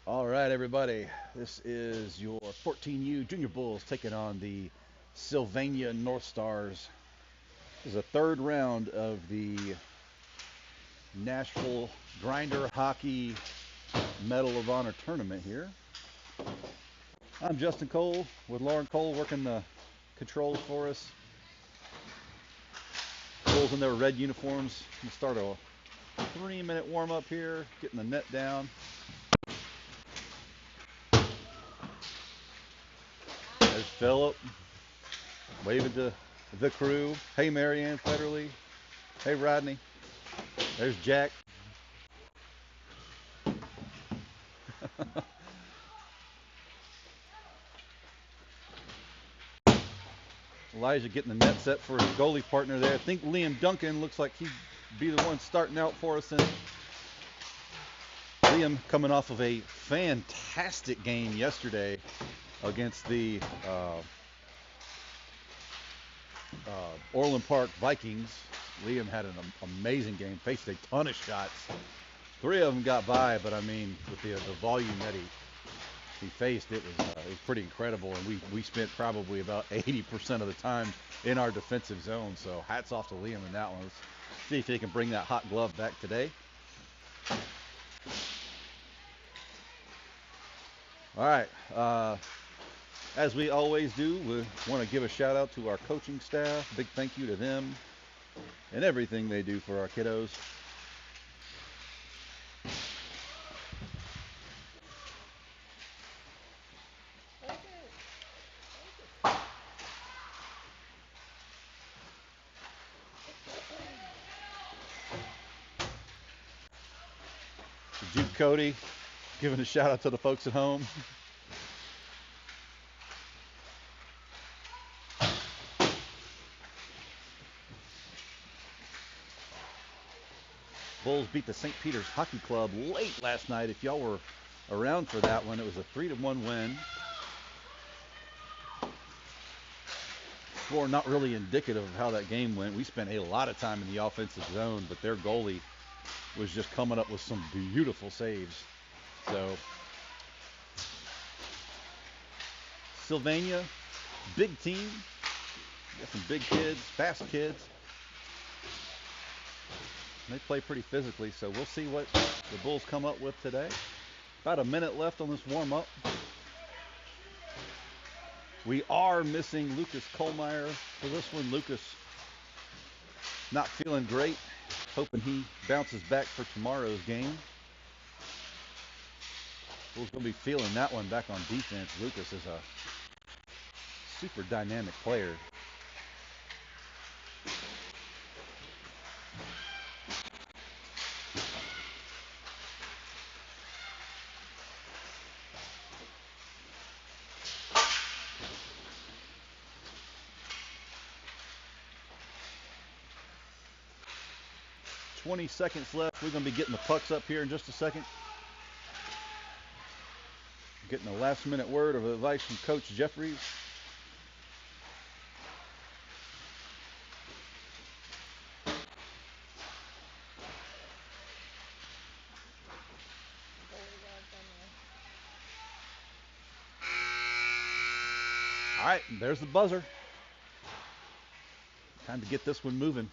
All right, everybody. This is your 14U Junior Bulls taking on the Sylvania Northstars. This is the third round of the Nashville Grinder Hockey Medal of Honor tournament here. I'm Justin Cole with Lauren Cole working the controls for us. Bulls in their red uniforms. We'll start a 3-minute warm up here, getting the net down. There's Phillip waving to the crew. Hey, Marianne Federley. Hey, Rodney. There's Jack. Elijah getting the net set for his goalie partner there. I think Liam Duncan looks like he'd be the one starting out for us. And Liam coming off of a fantastic game yesterday against the Orland Park Vikings. Liam had an amazing game, faced a ton of shots. 3 of them got by, but I mean, with the volume that he faced, it was pretty incredible. And we spent probably about 80% of the time in our defensive zone. So hats off to Liam in that one. Let's see if he can bring that hot glove back today. All right. As we always do, we want to give a shout out to our coaching staff. Big thank you to them and everything they do for our kiddos. Jude Cody giving a shout out to the folks at home. Bulls beat the St. Peter's Hockey Club late last night. If y'all were around for that one, it was a 3-1 win. Score not really indicative of how that game went. We spent a lot of time in the offensive zone, but their goalie was just coming up with some beautiful saves. So Sylvania, big team. Got some big kids, fast kids. They play pretty physically, so we'll see what the Bulls come up with today. About a minute left on this warm up. We are missing Lucas Kohlmeyer for this one. Lucas not feeling great. Hoping he bounces back for tomorrow's game. Bulls going to be feeling that one back on defense. Lucas is a super dynamic player. 20 seconds left. We're going to be getting the pucks up here in just a second. Getting a last minute word of advice from Coach Jeffries. All right, there's the buzzer. Time to get this one moving.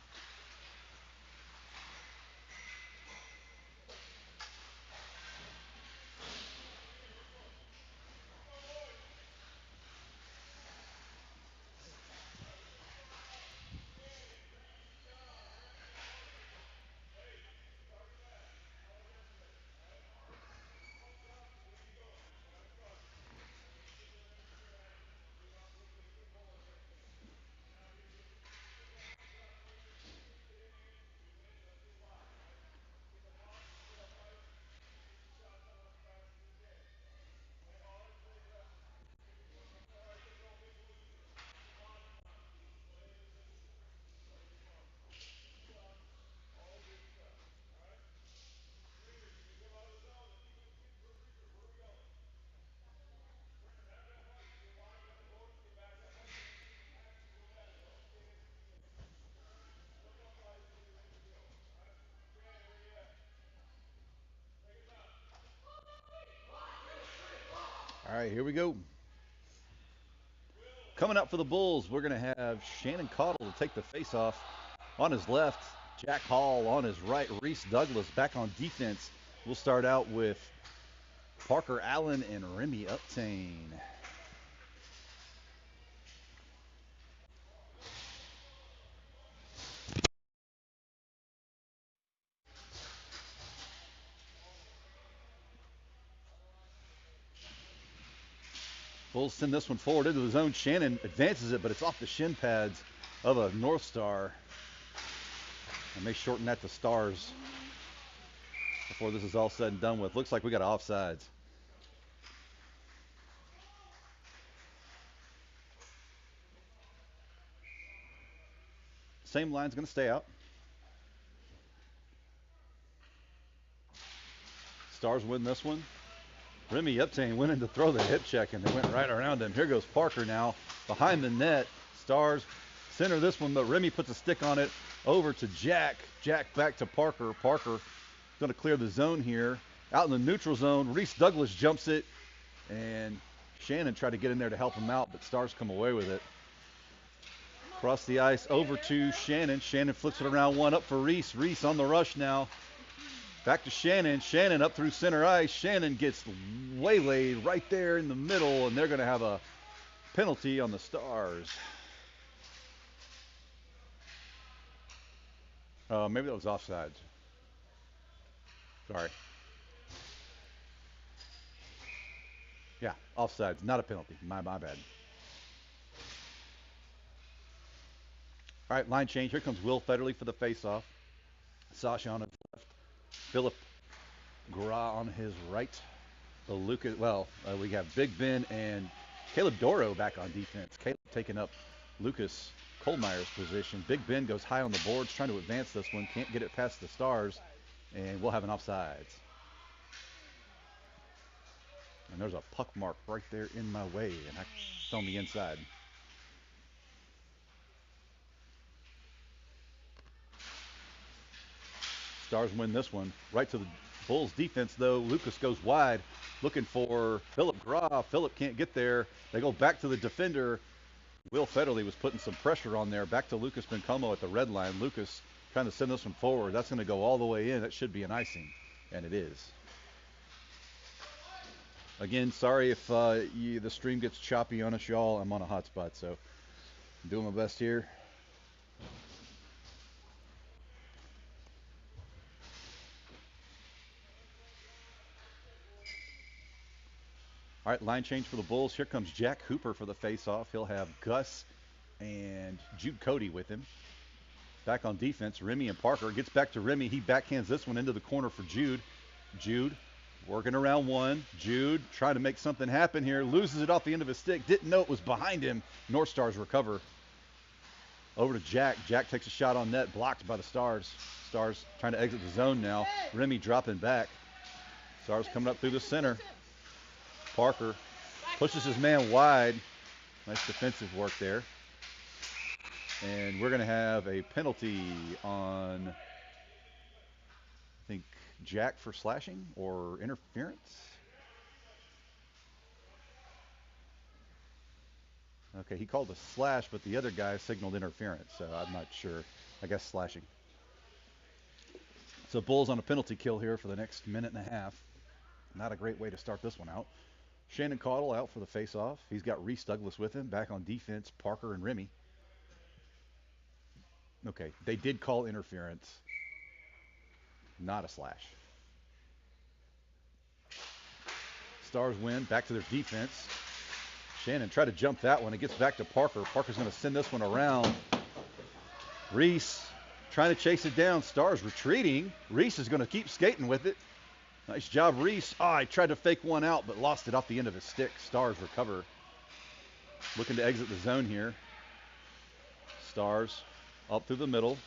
All right, here we go. Coming up for the Bulls, we're going to have Shannon Caudle to take the face-off. On his left, Jack Hall. On his right, Reese Douglas back on defense. We'll start out with Parker Allen and Remy Uptain. Bulls send this one forward into the zone. Shannon advances it, but it's off the shin pads of a Northstar. And they shorten that to Stars before this is all said and done with. Looks like we got offsides. Same line's going to stay out. Stars win this one. Remy Uptain went in to throw the hip check, and they went right around him. Here goes Parker now behind the net. Stars center this one, but Remy puts a stick on it over to Jack. Jack back to Parker. Parker going to clear the zone here. Out in the neutral zone, Reese Douglas jumps it, and Shannon tried to get in there to help him out, but Stars come away with it. Across the ice over to Shannon. Shannon flips it around, one up for Reese. Reese on the rush now. Back to Shannon. Shannon up through center ice. Shannon gets waylaid right there in the middle, and they're going to have a penalty on the Stars. Maybe that was offsides. Sorry. Yeah, offsides. Not a penalty. My bad. All right, line change. Here comes Will Federley for the faceoff. Sasha on his left. Philip Gra on his right. We have Big Ben and Caleb Doro back on defense. Caleb taking up Lucas Kohlmeyer's position. Big Ben goes high on the boards, trying to advance this one. Can't get it past the Stars, and we'll have an offsides. And there's a puck mark right there in my way, and it's on the inside. Stars win this one. Right to the Bulls defense, though. Lucas goes wide, looking for Philip Gra. Philip can't get there. They go back to the defender. Will Federley was putting some pressure on there. Back to Lucas Bencomo at the red line. Lucas trying to send this one forward. That's going to go all the way in. That should be an icing, and it is. Again, sorry if the stream gets choppy on us, y'all. I'm on a hotspot, so I'm doing my best here. All right, line change for the Bulls. Here comes Jack Hooper for the faceoff. He'll have Gus and Jude Cody with him. Back on defense, Remy and Parker. Gets back to Remy. He backhands this one into the corner for Jude. Jude working around one. Jude trying to make something happen here. Loses it off the end of his stick. Didn't know it was behind him. Northstars recover. Over to Jack. Jack takes a shot on net. Blocked by the Stars. Stars trying to exit the zone now. Remy dropping back. Stars coming up through the center. Parker pushes his man wide. Nice defensive work there. And we're going to have a penalty on, I think, Jack for slashing or interference. Okay, he called a slash, but the other guy signaled interference, so I'm not sure. I guess slashing. So Bulls on a penalty kill here for the next minute and a half. Not a great way to start this one out. Shannon Caudle out for the face-off. He's got Reese Douglas with him. Back on defense, Parker and Remy. Okay, they did call interference. Not a slash. Stars win. Back to their defense. Shannon tried to jump that one. It gets back to Parker. Parker's going to send this one around. Reese trying to chase it down. Stars retreating. Reese is going to keep skating with it. Nice job, Reese. He tried to fake one out, but lost it off the end of his stick. Stars recover. Looking to exit the zone here. Stars up through the middle.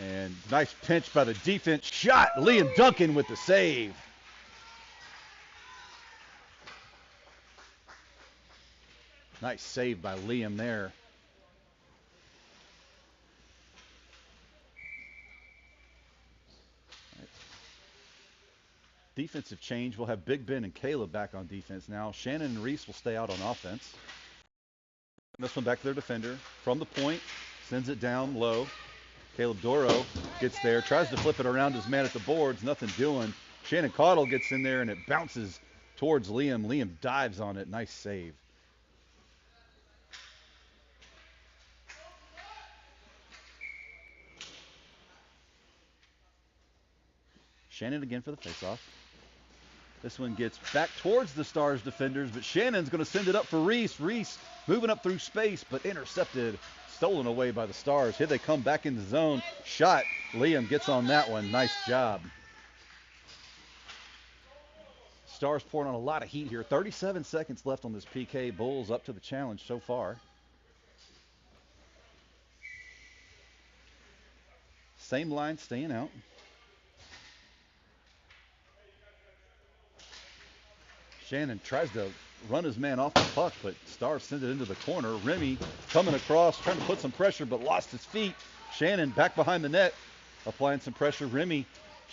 And nice pinch by the defense. Shot. Liam Duncan with the save. Nice save by Liam there. defensive change. We'll have Big Ben and Caleb back on defense now. Shannon and Reese will stay out on offense. This one back to their defender. From the point, sends it down low. Caleb Doro gets there, tries to flip it around his man at the boards, nothing doing. Shannon Caudle gets in there and it bounces towards Liam. Liam dives on it, nice save. Shannon again for the faceoff. This one gets back towards the Stars defenders, but Shannon's going to send it up for Reese. Reese moving up through space, but intercepted, stolen away by the Stars. Here they come back in the zone. Shot. Liam gets on that one. Nice job. Stars pouring on a lot of heat here. 37 seconds left on this PK. Bulls up to the challenge so far. Same line staying out. Shannon tries to run his man off the puck, but Stars send it into the corner. Remy coming across, trying to put some pressure, but lost his feet. Shannon back behind the net, applying some pressure. Remy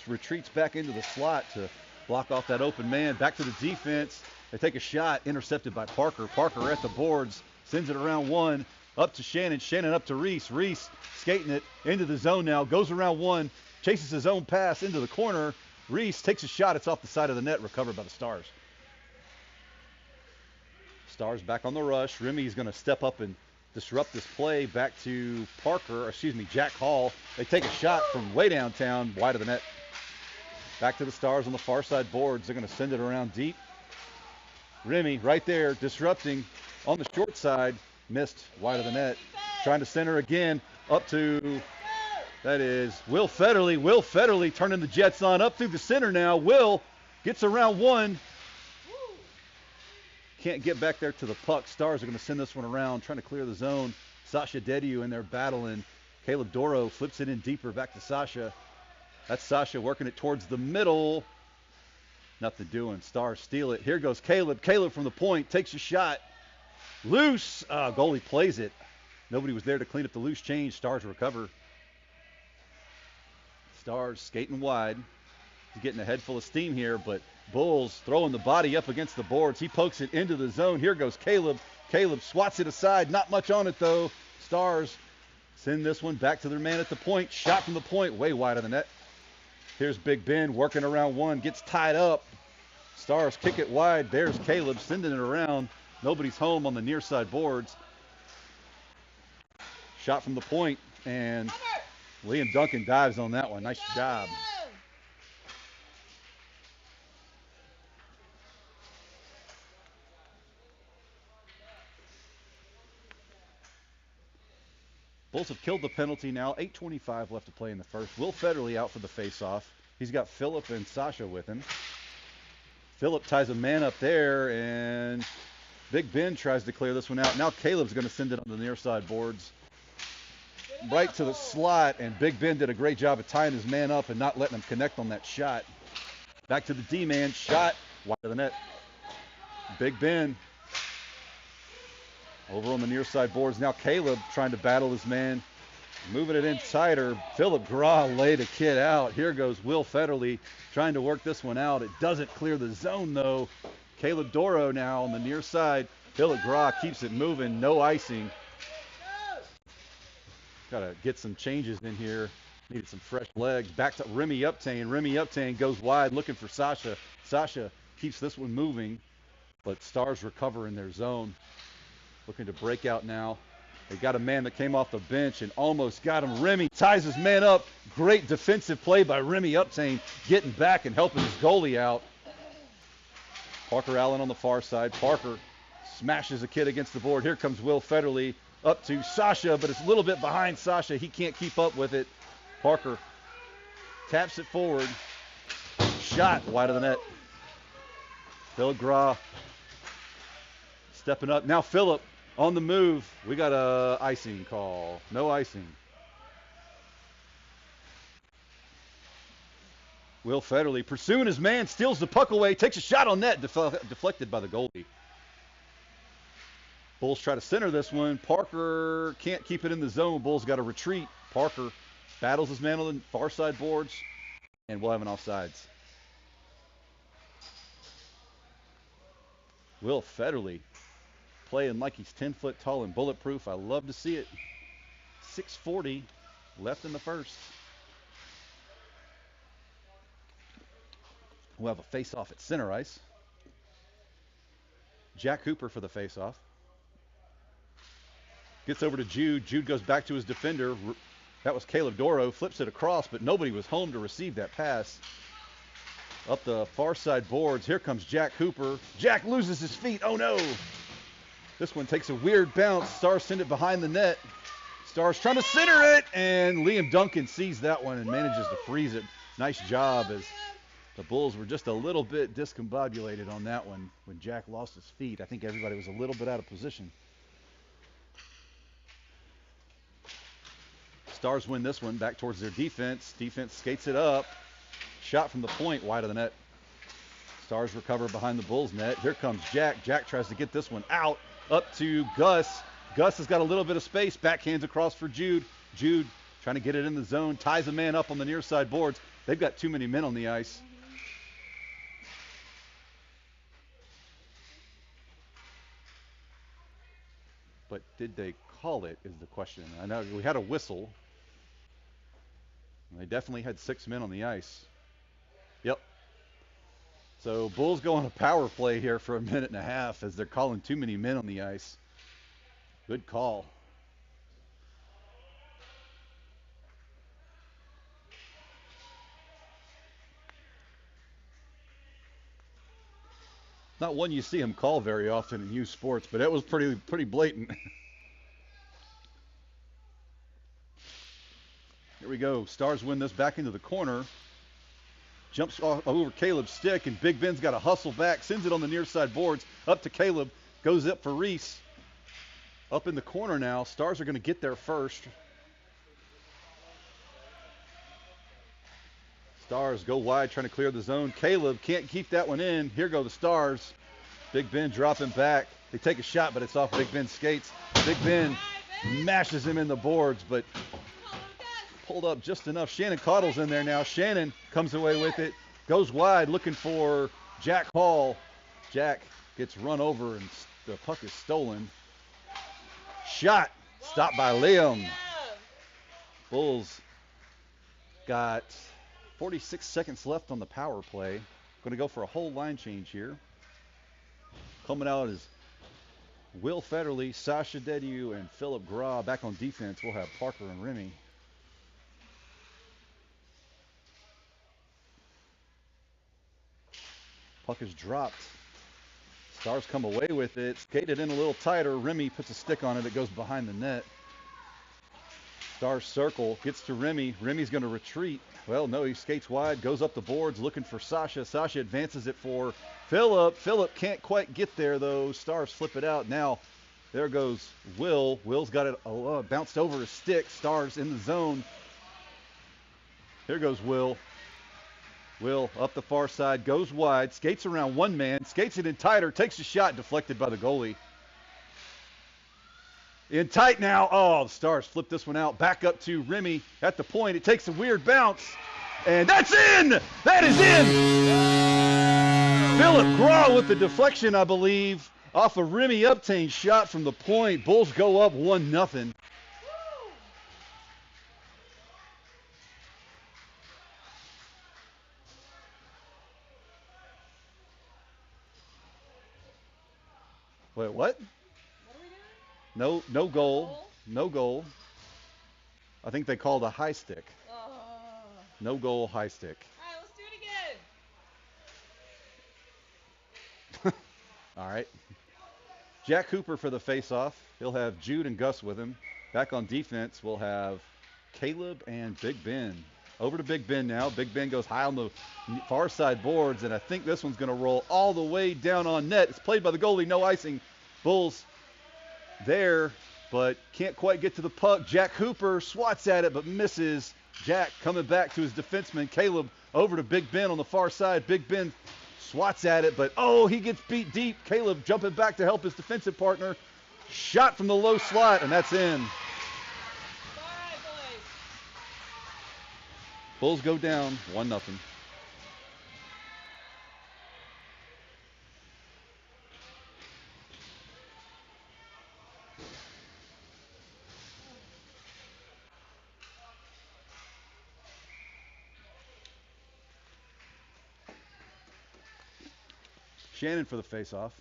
retreats back into the slot to block off that open man. Back to the defense. They take a shot, intercepted by Parker. Parker at the boards, sends it around one, up to Shannon. Shannon up to Reese. Reese skating it into the zone now, goes around one, chases his own pass into the corner. Reese takes a shot. It's off the side of the net, recovered by the Stars. Stars back on the rush. Remy's going to step up and disrupt this play. Back to Jack Hall. They take a shot from way downtown, wide of the net. Back to the Stars on the far side boards. They're going to send it around deep. Remy right there, disrupting on the short side. Missed, wide of the net. Trying to center again, up to, that is Will Federley. Will Federley turning the Jets on, up through the center now. Will gets around one. Can't get back there to the puck. Stars are going to send this one around, trying to clear the zone. Sasha Dediu in there battling. Caleb Doro flips it in deeper back to Sasha. That's Sasha working it towards the middle. Nothing doing. Stars steal it. Here goes Caleb. Caleb from the point takes a shot. Loose. Goalie plays it. Nobody was there to clean up the loose change. Stars recover. Stars skating wide. He's getting a head full of steam here, but Bulls throwing the body up against the boards. He pokes it into the zone. Here goes Caleb. Caleb swats it aside. Not much on it, though. Stars send this one back to their man at the point. Shot from the point, way wide of the net. Here's Big Ben working around one. Gets tied up. Stars kick it wide. There's Caleb sending it around. Nobody's home on the near side boards. Shot from the point, and Liam Duncan dives on that one. Nice job. Bulls have killed the penalty now. 8:25 left to play in the first. Will Federley out for the faceoff. He's got Phillip and Sasha with him. Phillip ties a man up there, and Big Ben tries to clear this one out. Now Caleb's going to send it on the near side boards. Right to the slot, and Big Ben did a great job of tying his man up and not letting him connect on that shot. Back to the D-man. Shot wide of the net. Big Ben over on the near side boards. Now Caleb trying to battle his man. Moving it in tighter. Philip Graw laid a kid out. Here goes Will Federley trying to work this one out. It doesn't clear the zone, though. Caleb Doro now on the near side. Philip Graw keeps it moving. No icing. Got to get some changes in here. Needed some fresh legs. Back to Remy Uptain. Remy Uptain goes wide looking for Sasha. Sasha keeps this one moving, but Stars recover in their zone. Looking to break out now. They got a man that came off the bench and almost got him. Remy ties his man up. Great defensive play by Remy Uptain, getting back and helping his goalie out. Parker Allen on the far side. Parker smashes a kid against the board. Here comes Will Federley up to Sasha, but it's a little bit behind Sasha. He can't keep up with it. Parker taps it forward. Shot wide of the net. Philip Graw stepping up. Now Philip on the move. We got a icing call. No icing. Will Federley pursuing his man, steals the puck away, takes a shot on net, deflected by the goalie. Bulls try to center this one. Parker can't keep it in the zone. Bulls got to retreat. Parker battles his man on the far side boards, and we'll have an offsides. Will Federley playing like he's 10 foot tall and bulletproof. I love to see it. 6:40 left in the first. We'll have a face-off at center ice. Jack Hooper for the face-off. Gets over to Jude. Jude goes back to his defender. That was Caleb Doro. Flips it across, but nobody was home to receive that pass. Up the far side boards. Here comes Jack Hooper. Jack loses his feet. Oh, no. This one takes a weird bounce. Stars send it behind the net. Stars trying to center it, and Liam Duncan sees that one and manages to freeze it. Nice job, as the Bulls were just a little bit discombobulated on that one when Jack lost his feet. I think everybody was a little bit out of position. Stars win this one back towards their defense. Defense skates it up. Shot from the point, wide of the net. Stars recover behind the Bulls net. Here comes Jack. Jack tries to get this one out. Up to Gus. Gus has got a little bit of space. Backhands across for Jude. Jude trying to get it in the zone. Ties a man up on the near side boards. They've got too many men on the ice. But did they call it is the question. I know we had a whistle. They definitely had 6 men on the ice. Yep. So Bulls go on a power play here for a minute and a half as they're calling too many men on the ice. Good call. Not one you see him call very often in youth sports, but it was pretty blatant. Here we go. Stars win this back into the corner. Jumps over Caleb's stick, and Big Ben's got to hustle back. Sends it on the near side boards. Up to Caleb. Goes up for Reese. Up in the corner now. Stars are going to get there first. Stars go wide, trying to clear the zone. Caleb can't keep that one in. Here go the Stars. Big Ben dropping back. They take a shot, but it's off Big Ben's skates. Big Ben mashes him in the boards, but pulled up just enough. Shannon Caudle's in there now. Shannon comes away with it. Goes wide, looking for Jack Hall. Jack gets run over, and the puck is stolen. Shot. Stopped by Liam. Bulls got 46 seconds left on the power play. Going to go for a whole line change here. Coming out is Will Federley, Sasha Dediu, and Philip Gra. Back on defense, we'll have Parker and Remy. Puck is dropped. Stars come away with it. Skated in a little tighter. Remy puts a stick on it. It goes behind the net. Stars circle. Gets to Remy. Remy's going to retreat. Well, no, he skates wide. Goes up the boards looking for Sasha. Sasha advances it for Philip. Philip can't quite get there, though. Stars flip it out. Now, there goes Will. Will's got it bounced over his stick. Stars in the zone. Here goes Will. Will up the far side, goes wide, skates around one man, skates it in tighter, takes a shot, deflected by the goalie. In tight now. Oh, the Stars flip this one out. Back up to Remy at the point. It takes a weird bounce, and that's in! That is in! Philip Gra with the deflection, I believe, off a Remy Uptain shot from the point. Bulls go up 1-0. Wait, what? What are we doing? No goal. No goal. I think they called a high stick. No goal, high stick. All right, let's do it again. All right. Jack Hooper for the face-off. He'll have Jude and Gus with him. Back on defense, we'll have Caleb and Big Ben. Over to Big Ben now. Big Ben goes high on the far side boards, and I think this one's going to roll all the way down on net. It's played by the goalie, no icing. Bulls there, but can't quite get to the puck. Jack Hooper swats at it, but misses. Jack coming back to his defenseman, Caleb, over to Big Ben on the far side. Big Ben swats at it, but oh, he gets beat deep. Caleb jumping back to help his defensive partner. Shot from the low slot, and that's in. Bulls go down 1-0. Shannon for the face-off.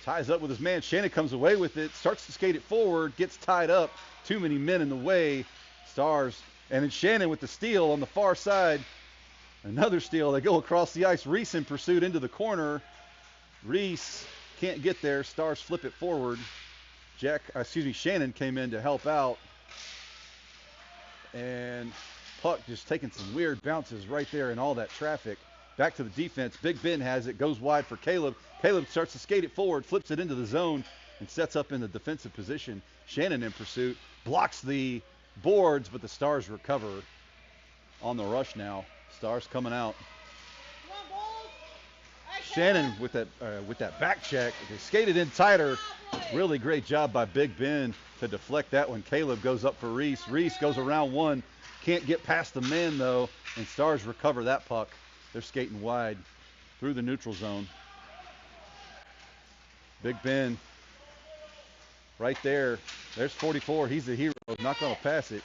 Ties up with his man. Shannon comes away with it, starts to skate it forward, gets tied up. Too many men in the way. Stars. And then Shannon with the steal on the far side. Another steal. They go across the ice. Reese in pursuit into the corner. Reese can't get there. Stars flip it forward. Shannon came in to help out. And puck just taking some weird bounces right there in all that traffic. Back to the defense. Big Ben has it. Goes wide for Caleb. Caleb starts to skate it forward. Flips it into the zone and sets up in the defensive position. Shannon in pursuit. Blocks the boards, but the Stars recover on the rush now. Stars coming out. Shannon with that back check. They skated in tighter. Really great job by Big Ben to deflect that one. Caleb goes up for Reese. Reese goes around one. Can't get past the men, though, and Stars recover that puck. They're skating wide through the neutral zone. Big Ben right there. There's 44. He's the hero. Not going to pass it.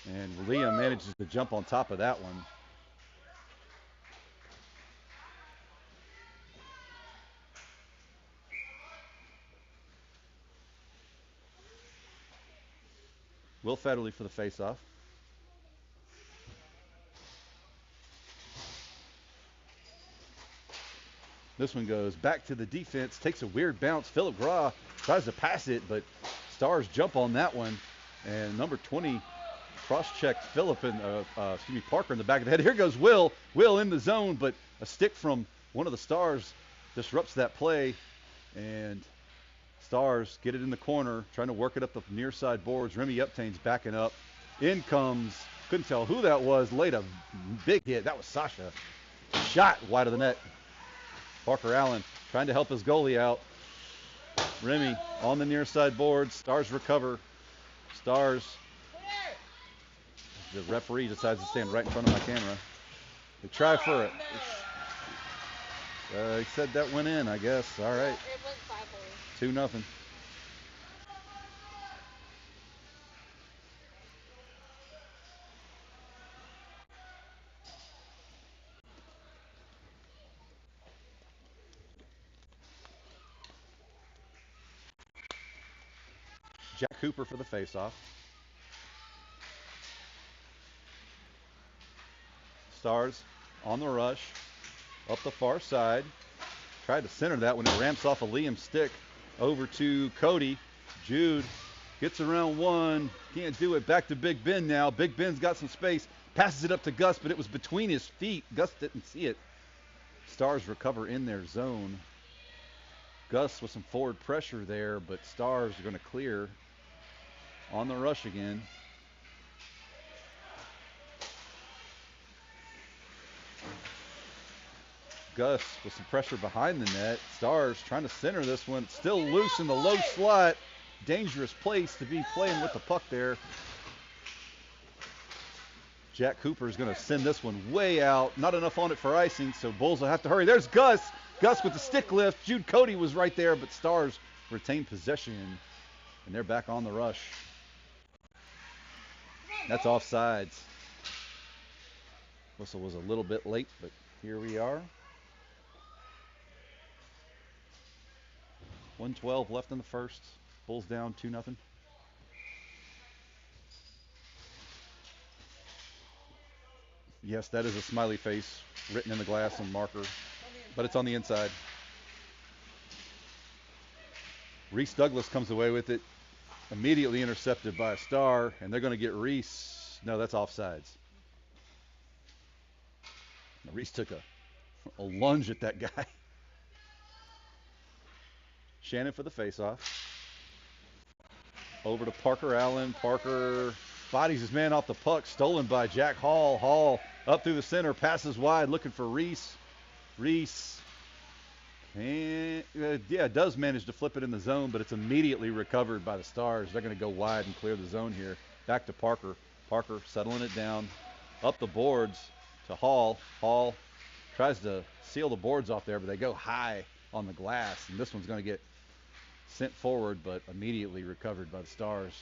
And Liam manages to jump on top of that one. Will Federley for the faceoff. This one goes back to the defense, takes a weird bounce. Philip Graw tries to pass it, but Stars jump on that one. And number 20 cross-checked Parker in the back of the head. Here goes Will. Will in the zone, but a stick from one of the Stars disrupts that play. And Stars get it in the corner, trying to work it up the near side boards. Remy Uptain's backing up. In comes, couldn't tell who that was, laid a big hit. That was Sasha. Shot wide of the net. Parker Allen trying to help his goalie out. Remy on the near side boards. Stars recover. Stars. The referee decides to stand right in front of my camera. They try for it. He said that went in, I guess. All right. It went 2-0. Jack Cooper for the faceoff. Stars on the rush. Up the far side. Tried to center that when it ramps off a Liam stick. Over to Cody. Jude gets around one. Can't do it. Back to Big Ben now. Big Ben's got some space. Passes it up to Gus, but it was between his feet. Gus didn't see it. Stars recover in their zone. Gus with some forward pressure there, but Stars are going to clear on the rush again. Gus with some pressure behind the net. Stars trying to center this one. It's still loose in the low slot. Dangerous place to be playing with the puck there. Jack Cooper is going to send this one way out. Not enough on it for icing, so Bulls will have to hurry. There's Gus. Gus with the stick lift. Jude Cody was right there, but Stars retain possession, and they're back on the rush. That's offsides. Whistle was a little bit late, but here we are. 1:12 left in the first. Bulls down 2-0. Yes, that is a smiley face written in the glass on marker, but it's on the inside. Reese Douglas comes away with it, immediately intercepted by a Star, and they're going to get Reese. No, that's offsides. Reese took a lunge at that guy. Shannon for the faceoff. Over to Parker Allen. Parker bodies his man off the puck. Stolen by Jack Hall. Hall up through the center. Passes wide looking for Reese. Reese does manage to flip it in the zone, but it's immediately recovered by the Stars. They're going to go wide and clear the zone here. Back to Parker. Parker settling it down. Up the boards to Hall. Hall tries to seal the boards off there, but they go high on the glass, and this one's going to get sent forward, but immediately recovered by the Stars.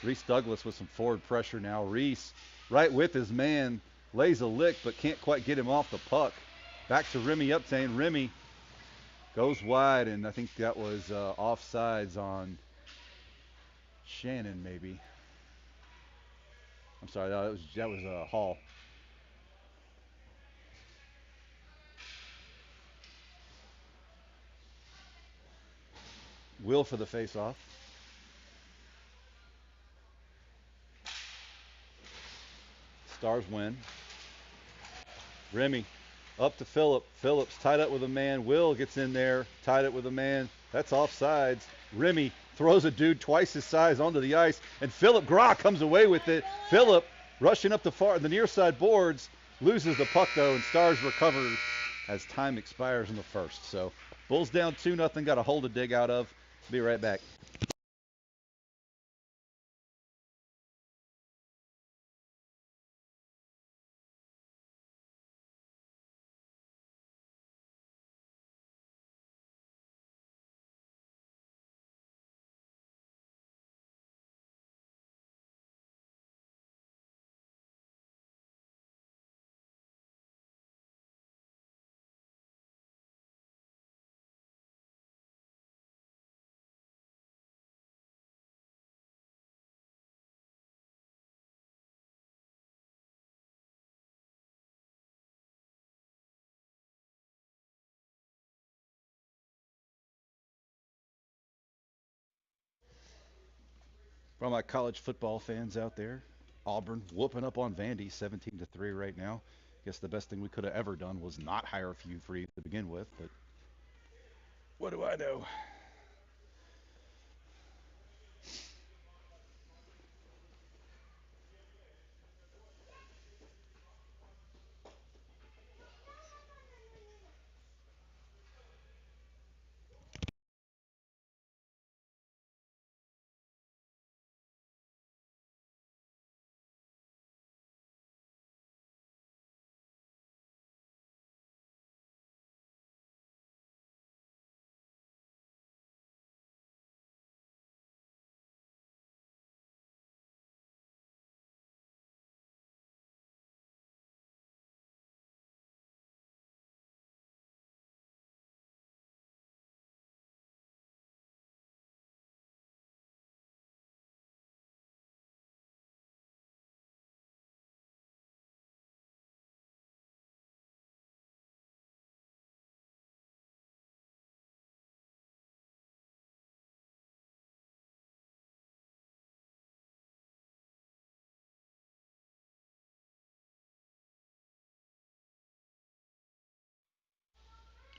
Reese Douglas with some forward pressure now. Reese, right with his man, lays a lick, but can't quite get him off the puck. Back to Remy Uptain. Remy goes wide, and I think that was offsides on Shannon, maybe. I'm sorry, that was Hall. Will for the face-off. Stars win. Remy up to Phillip. Phillip's tied up with a man. Will gets in there, tied up with a man. That's offsides. Remy throws a dude twice his size onto the ice, and Phillip Gra comes away with it. Phillip rushing up the near side boards, loses the puck though, and Stars recover as time expires in the first. So Bulls down 2-0, got a hole to dig out of. Be right back. For all my college football fans out there, Auburn whooping up on Vandy 17-3 right now. Guess the best thing we could have ever done was not hire Hugh Freeze to begin with, but what do I know?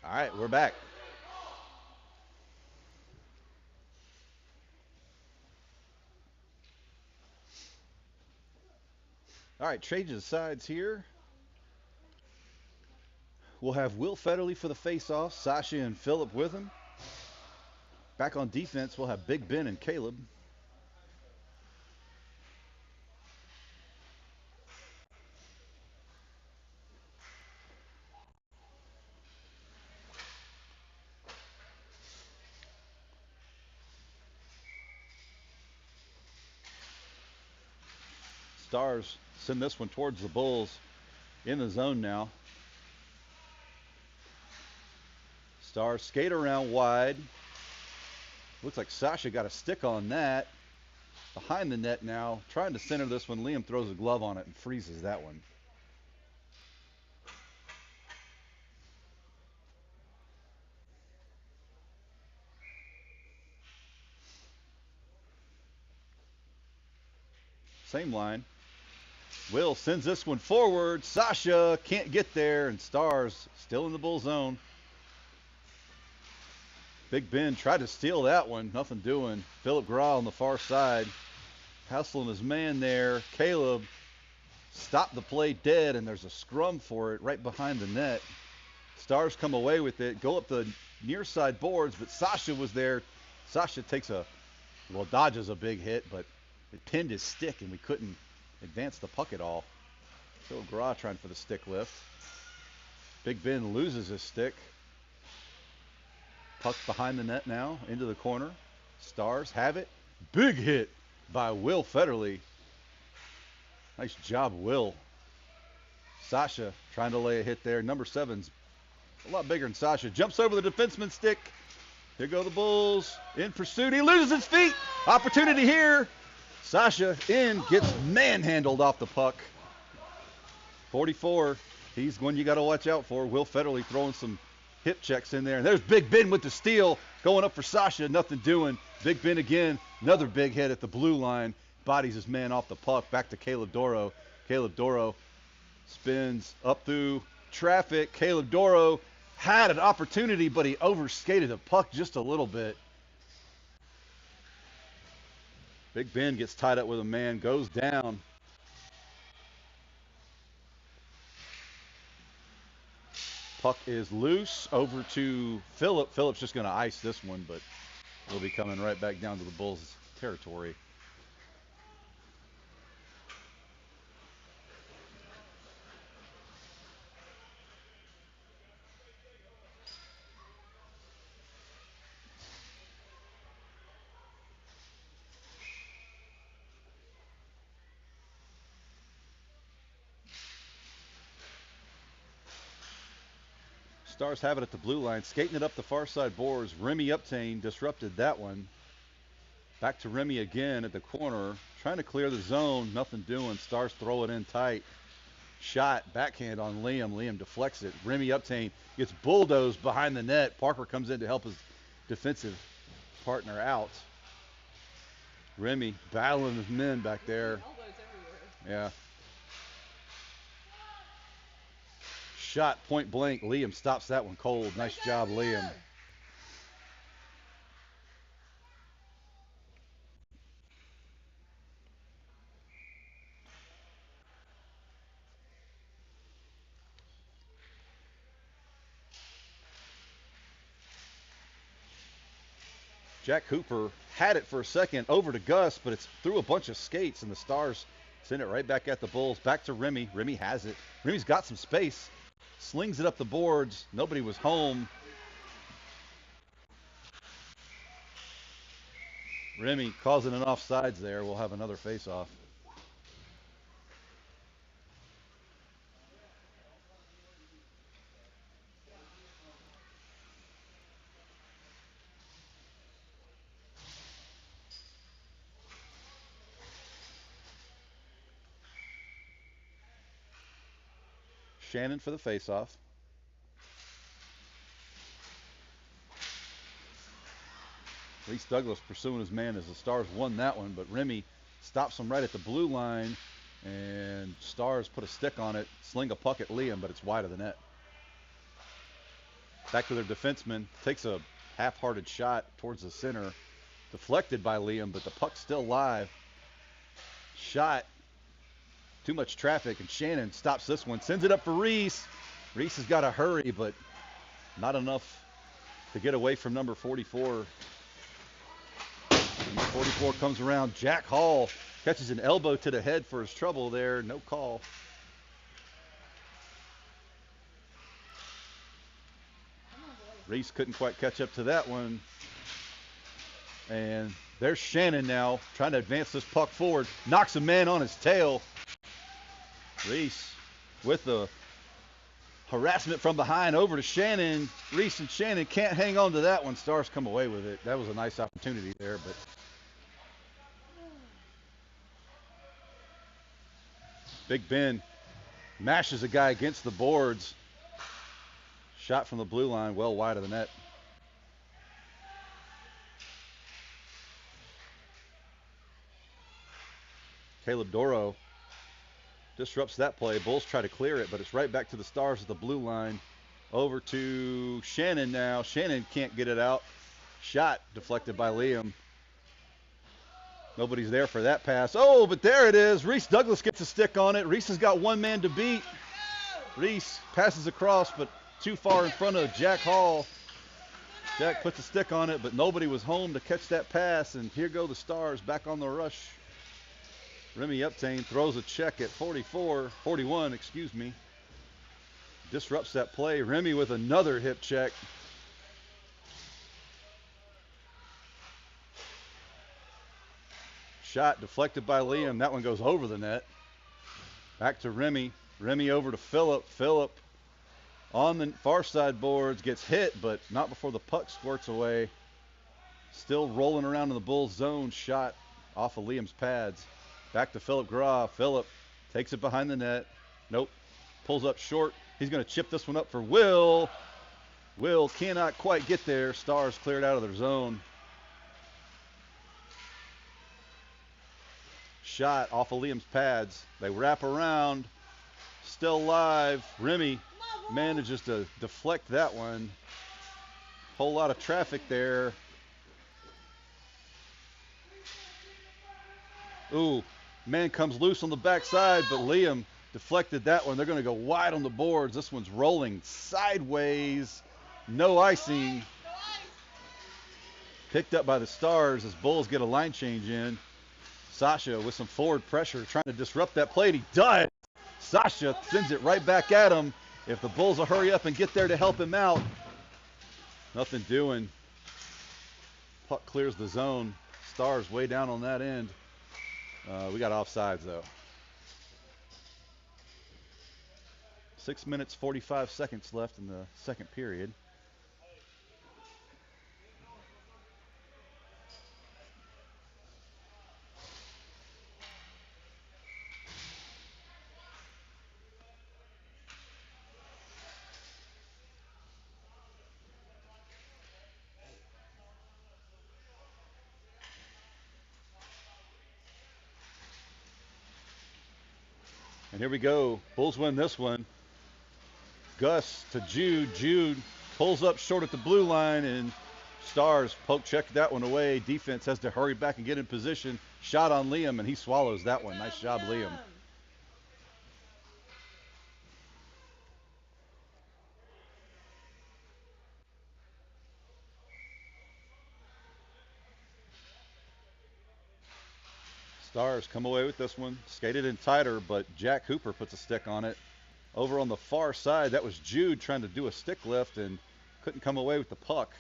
All right, we're back. All right, changing sides here. We'll have Will Federley for the face-off, Sasha and Phillip with him. Back on defense, we'll have Big Ben and Caleb. Stars send this one towards the Bulls in the zone now. Stars skate around wide. Looks like Sasha got a stick on that. Behind the net now, trying to center this one. Liam throws a glove on it and freezes that one. Same line. Will sends this one forward. Sasha can't get there, and Stars still in the Bull zone. Big Ben tried to steal that one. Nothing doing. Phillip Gra on the far side. Hustling his man there. Caleb stopped the play dead, and there's a scrum for it right behind the net. Stars come away with it. Go up the near side boards, but Sasha was there. Sasha dodges a big hit, but it pinned his stick, and we couldn't advance the puck at all. Phil Gra trying for the stick lift. Big Ben loses his stick. Puck behind the net now, into the corner. Stars have it. Big hit by Will Federley. Nice job, Will. Sasha trying to lay a hit there. Number 7's a lot bigger than Sasha. Jumps over the defenseman's stick. Here go the Bulls. In pursuit. He loses his feet. Opportunity here. Sasha in, gets manhandled off the puck. 44. He's one you got to watch out for. Will Federley throwing some hip checks in there. And there's Big Ben with the steal. Going up for Sasha. Nothing doing. Big Ben again. Another big hit at the blue line. Bodies his man off the puck. Back to Caleb Doro. Caleb Doro spins up through traffic. Caleb Doro had an opportunity, but he overskated the puck just a little bit. Big Ben gets tied up with a man. Goes down. Puck is loose over to Phillip. Phillip's just going to ice this one, but we'll be coming right back down to the Bulls' territory. Stars have it at the blue line, skating it up the far side boards. Remy Uptain disrupted that one. Back to Remy again at the corner, trying to clear the zone. Nothing doing. Stars throw it in tight. Shot, backhand on Liam. Liam deflects it. Remy Uptain gets bulldozed behind the net. Parker comes in to help his defensive partner out. Remy battling his men back there. Yeah. Shot point blank. Liam stops that one cold. Nice job, Liam. Jack Hooper had it for a second over to Gus, but it's through a bunch of skates, and the Stars send it right back at the Bulls. Back to Remy. Remy has it. Remy's got some space. Slings it up the boards. Nobody was home. Remy causing an offsides there. We'll have another face-off. Shannon for the face-off. Reese Douglas pursuing his man as the Stars won that one, but Remy stops him right at the blue line, and Stars put a stick on it, sling a puck at Liam, but it's wide of the net. Back to their defenseman, takes a half-hearted shot towards the center, deflected by Liam, but the puck's still live. Shot, too much traffic, and Shannon stops this one, sends it up for Reese. Reese has got to hurry, but not enough to get away from number 44. Number 44 comes around. Jack Hall catches an elbow to the head for his trouble there. No call. Reese couldn't quite catch up to that one. And there's Shannon now trying to advance this puck forward. Knocks a man on his tail. Reese with the harassment from behind over to Shannon. Reese and Shannon can't hang on to that one. Stars come away with it. That was a nice opportunity there, but Big Ben mashes a guy against the boards. Shot from the blue line, well wide of the net. Caleb Doro disrupts that play. Bulls try to clear it, but it's right back to the Stars at the blue line. Over to Shannon now. Shannon can't get it out. Shot deflected by Liam. Nobody's there for that pass. Oh, but there it is. Reese Douglas gets a stick on it. Reese has got one man to beat. Reese passes across, but too far in front of Jack Hall. Jack puts a stick on it, but nobody was home to catch that pass, and here go the Stars back on the rush. Remy Uptain throws a check at 41, excuse me. Disrupts that play. Remy with another hip check. Shot deflected by Liam. That one goes over the net. Back to Remy. Remy over to Phillip. Phillip on the far side boards, gets hit, but not before the puck squirts away. Still rolling around in the Bulls zone. Shot off of Liam's pads. Back to Phillip Graf. Phillip takes it behind the net. Nope. Pulls up short. He's going to chip this one up for Will. Will cannot quite get there. Stars cleared out of their zone. Shot off of Liam's pads. They wrap around. Still live. Remy manages to deflect that one. Whole lot of traffic there. Ooh, man comes loose on the backside, but Liam deflected that one. They're going to go wide on the boards. This one's rolling sideways. No icing. Picked up by the Stars as Bulls get a line change in. Sasha with some forward pressure trying to disrupt that play, and he does. Sasha sends it right back at him. If the Bulls will hurry up and get there to help him out. Nothing doing. Puck clears the zone. Stars way down on that end. We got offsides though. 6 minutes, 45 seconds left in the second period. And here we go. Bulls win this one. Gus to Jude. Jude pulls up short at the blue line, and Stars poke check that one away. Defense has to hurry back and get in position. Shot on Liam, and he swallows that one. Nice job, Liam. Stars come away with this one. Skated in tighter, but Jack Hooper puts a stick on it. Over on the far side, that was Jude trying to do a stick lift and couldn't come away with the puck.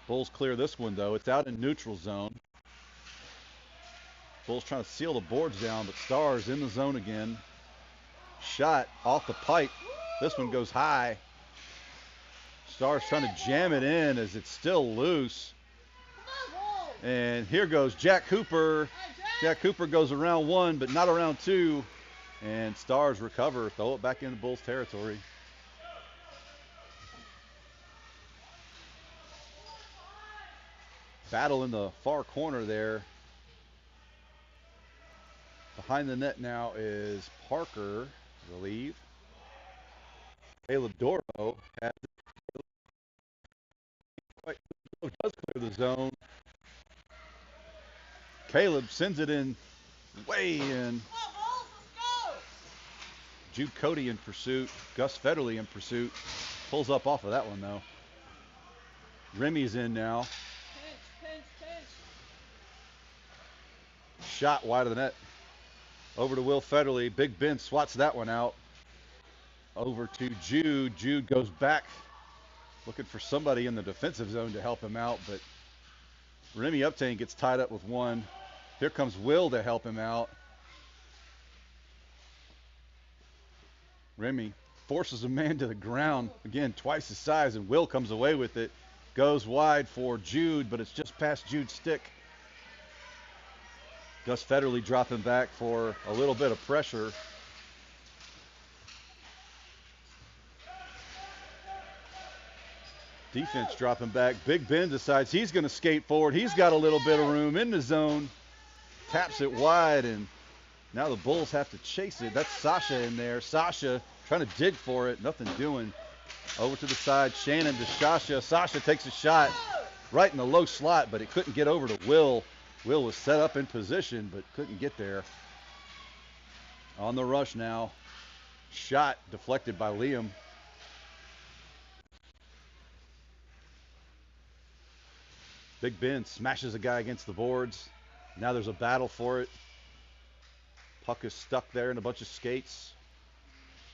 Bulls clear this one, though. It's out in neutral zone. Bulls trying to seal the boards down, but Stars in the zone again. Shot off the pipe. This one goes high. Stars trying to jam it in as it's still loose. And here goes Jack Hooper. Jack Hooper goes around one, but not around two. And Stars recover, throw it back into Bulls territory. Battle in the far corner there. Behind the net now is Parker, I believe. Caleb Doro has does clear the zone. Caleb sends it in, way in. Jude Cody in pursuit. Gus Federley in pursuit. Pulls up off of that one, though. Remy's in now. Shot wide of the net. Over to Will Federley. Big Ben swats that one out. Over to Jude. Jude goes back, looking for somebody in the defensive zone to help him out, but Remy Uptain gets tied up with one. Here comes Will to help him out. Remy forces a man to the ground, again, twice his size, and Will comes away with it. Goes wide for Jude, but it's just past Jude's stick. Gus Federley dropping back for a little bit of pressure. Defense dropping back. Big Ben decides he's going to skate forward. He's got a little bit of room in the zone. Taps it wide, and now the Bulls have to chase it. That's Sasha in there. Sasha trying to dig for it. Nothing doing. Over to the side. Shannon to Sasha. Sasha takes a shot right in the low slot, but it couldn't get over to Will. Will was set up in position, but couldn't get there. On the rush now. Shot deflected by Liam. Big Ben smashes a guy against the boards. Now there's a battle for it. Puck is stuck there in a bunch of skates.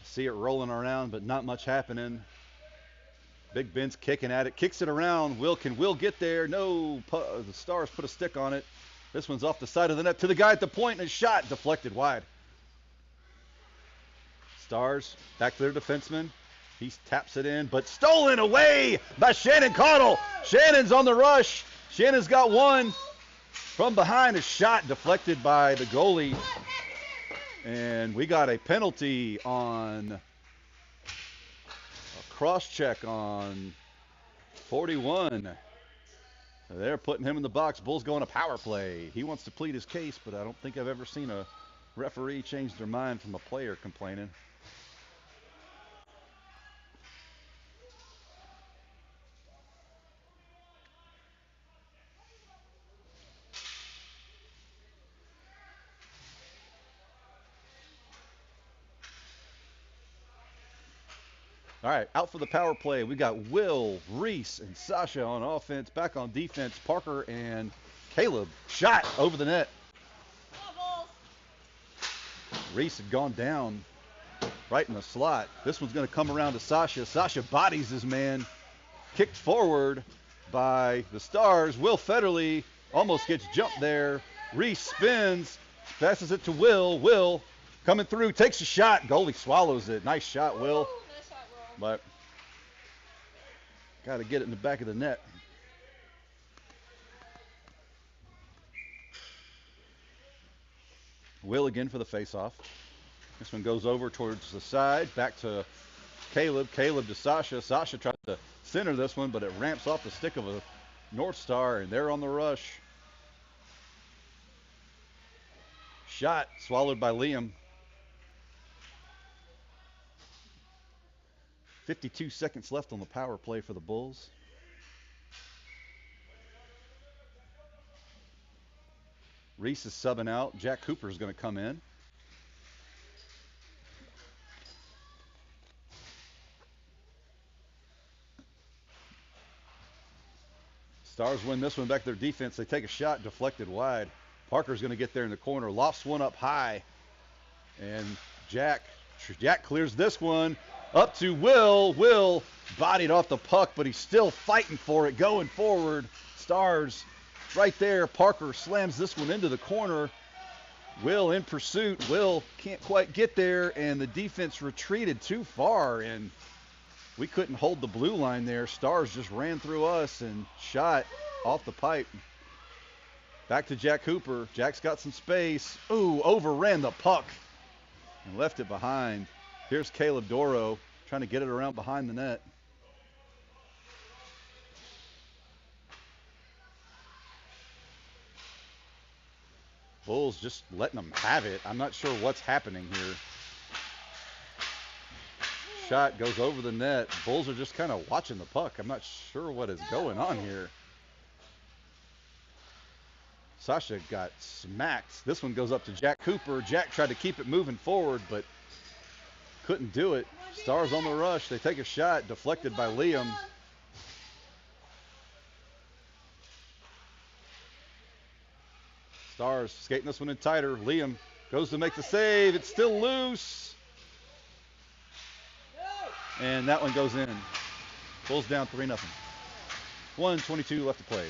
See it rolling around, but not much happening. Big Ben's kicking at it, kicks it around. Can Will get there? No, the Stars put a stick on it. This one's off the side of the net to the guy at the point, and a shot deflected wide. Stars back to their defenseman. He taps it in, but stolen away by Shannon Caudle. Shannon's on the rush. Shannon's got one from behind. A shot deflected by the goalie. And we got a penalty on a cross check on 41. They're putting him in the box. Bulls going to power play. He wants to plead his case, but I don't think I've ever seen a referee change their mind from a player complaining. All right, out for the power play. We got Will, Reese, and Sasha on offense. Back on defense, Parker and Caleb. Shot over the net. Reese had gone down right in the slot. This one's going to come around to Sasha. Sasha bodies his man. Kicked forward by the Stars. Will Federley almost gets jumped there. Reese spins, passes it to Will. Will coming through, takes a shot. Goalie swallows it. Nice shot, Will. But got to get it in the back of the net. Will again for the faceoff. This one goes over towards the side. Back to Caleb. Caleb to Sasha. Sasha tries to center this one, but it ramps off the stick of a Northstar, and they're on the rush. Shot swallowed by Liam. 52 seconds left on the power play for the Bulls. Reese is subbing out. Jack Cooper is going to come in. Stars win this one back to their defense. They take a shot, deflected wide. Parker's going to get there in the corner. Lofts one up high. And Jack clears this one. Up to Will. Will bodied off the puck, but he's still fighting for it, going forward. Stars right there. Parker slams this one into the corner. Will in pursuit. Will can't quite get there, and the defense retreated too far, and we couldn't hold the blue line there. Stars just ran through us and shot off the pipe. Back to Jack Cooper. Jack's got some space. Ooh, overran the puck and left it behind. Here's Caleb Doro trying to get it around behind the net. Bulls just letting them have it. I'm not sure what's happening here. Shot goes over the net. Bulls are just kind of watching the puck. I'm not sure what is going on here. Sasha got smacked. This one goes up to Jack Cooper. Jack tried to keep it moving forward, but couldn't do it. Stars on the rush. They take a shot, deflected by Liam. Stars skating this one in tighter. Liam goes to make the save. It's still loose. And that one goes in. Bulls down 3-0. 1:22 left to play.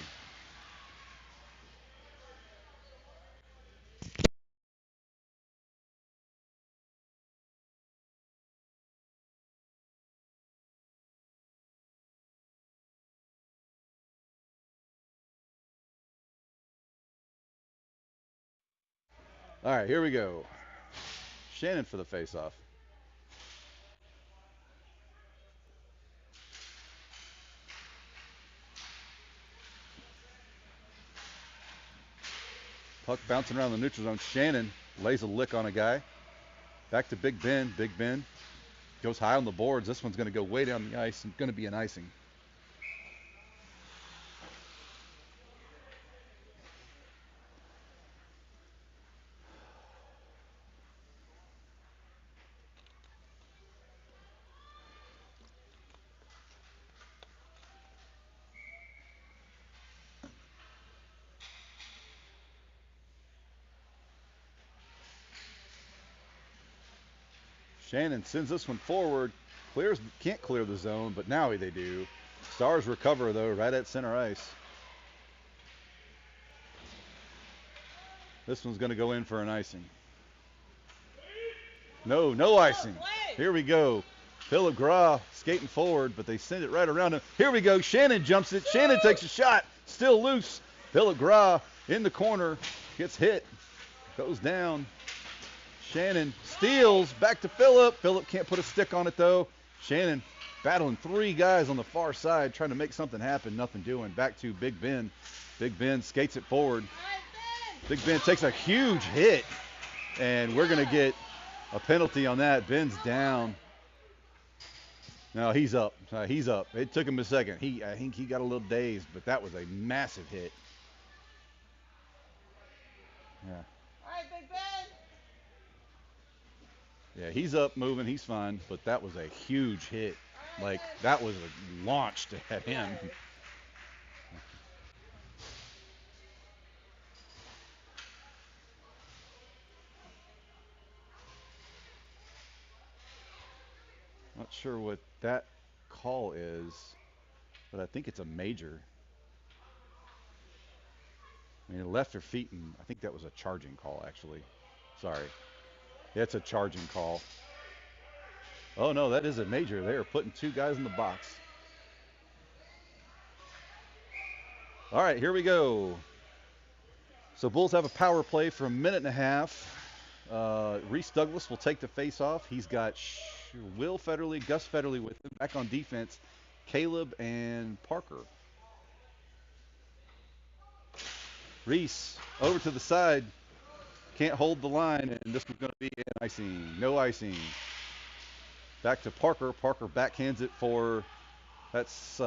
All right, here we go. Shannon for the faceoff. Puck bouncing around the neutral zone. Shannon lays a lick on a guy. Back to Big Ben. Big Ben goes high on the boards. This one's going to go way down the ice and going to be an icing. Shannon sends this one forward. Can't clear the zone, but now they do. Stars recover, though, right at center ice. This one's going to go in for an icing. No, no icing. Here we go. Philip Gra skating forward, but they send it right around him. Here we go. Shannon jumps it. Shannon takes a shot. Still loose. Philip Gra in the corner. Gets hit. Goes down. Shannon steals. Back to Philip. Philip can't put a stick on it, though. Shannon battling three guys on the far side, trying to make something happen. Nothing doing. Back to Big Ben. Big Ben skates it forward. Big Ben takes a huge hit, and we're going to get a penalty on that. Ben's down. No, he's up. He's up. It took him a second. I think he got a little dazed, but that was a massive hit. Yeah. All right, Big Ben. Yeah, he's up, moving. He's fine, but that was a huge hit. Like, that was launched at him. Not sure what that call is, but I think it's a major. I mean, it left her feet, and I think that was a charging call, actually. Sorry. That's a charging call. Oh, no, that is a major. They are putting two guys in the box. All right, here we go. So Bulls have a power play for a minute and a half. Reese Douglas will take the face off. He's got Will Federley, Gus Federley with him. Back on defense, Caleb and Parker. Reese over to the side. Can't hold the line, and this one's going to be an icing. No icing. Back to Parker. Parker backhands it for, that's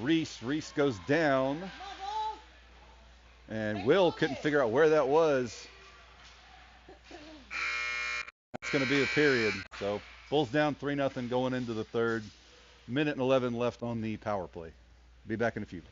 Reese. Reese goes down. And Will couldn't figure out where that was. That's going to be a period. So Bulls down 3-0 going into the third. Minute and 11 left on the power play. Be back in a few.